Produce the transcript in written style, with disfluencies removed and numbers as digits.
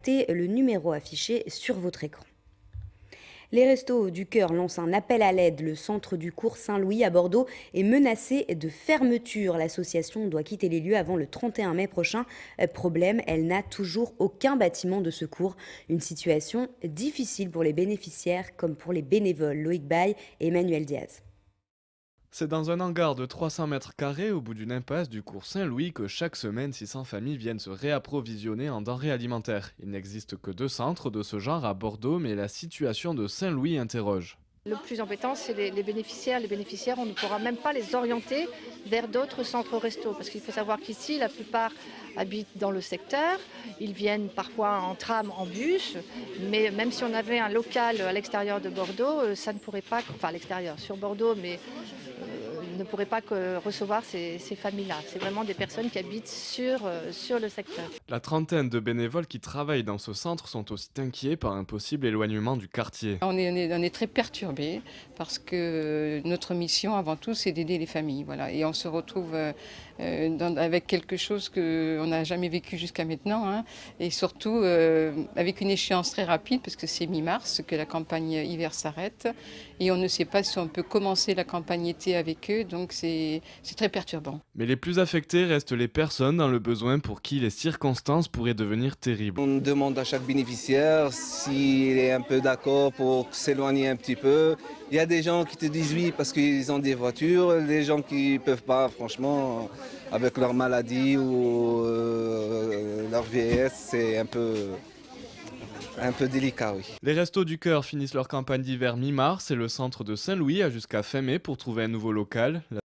contacter le numéro affiché sur votre écran. Les Restos du Cœur lancent un appel à l'aide. Le centre du cours Saint-Louis à Bordeaux est menacé de fermeture. L'association doit quitter les lieux avant le 31 mai prochain. Problème, elle n'a toujours aucun bâtiment de secours. Une situation difficile pour les bénéficiaires comme pour les bénévoles. Loïc Baye et Emmanuel Diaz. C'est dans un hangar de 300 mètres carrés au bout d'une impasse du cours Saint-Louis que chaque semaine 600 familles viennent se réapprovisionner en denrées alimentaires. Il n'existe que 2 centres de ce genre à Bordeaux, mais la situation de Saint-Louis interroge. Le plus embêtant, c'est les bénéficiaires. Les bénéficiaires, on ne pourra même pas les orienter vers d'autres centres resto. Parce qu'il faut savoir qu'ici, la plupart habitent dans le secteur. Ils viennent parfois en tram, en bus. Mais même si on avait un local à l'extérieur de Bordeaux, ça ne pourrait pas, enfin à l'extérieur, sur Bordeaux, mais ne pourrait pas recevoir ces familles-là. C'est vraiment des personnes qui habitent sur le secteur. La trentaine de bénévoles qui travaillent dans ce centre sont aussi inquiets par un possible éloignement du quartier. On est très perturbés parce que notre mission avant tout c'est d'aider les familles. Voilà. Et on se retrouve avec quelque chose qu'on n'a jamais vécu jusqu'à maintenant, hein. Et surtout avec une échéance très rapide parce que c'est mi-mars que la campagne hiver s'arrête et on ne sait pas si on peut commencer la campagne été avec eux, donc c'est très perturbant. Mais les plus affectés restent les personnes dans le besoin pour qui les circonstances pourraient devenir terribles. On demande à chaque bénéficiaire s'il est un peu d'accord pour s'éloigner un petit peu. Il y a des gens qui te disent oui parce qu'ils ont des voitures, les gens qui ne peuvent pas, franchement, avec leur maladie ou leur vieillesse, c'est un peu délicat, oui. Les Restos du Cœur finissent leur campagne d'hiver mi-mars et le centre de Saint-Louis a jusqu'à fin mai pour trouver un nouveau local.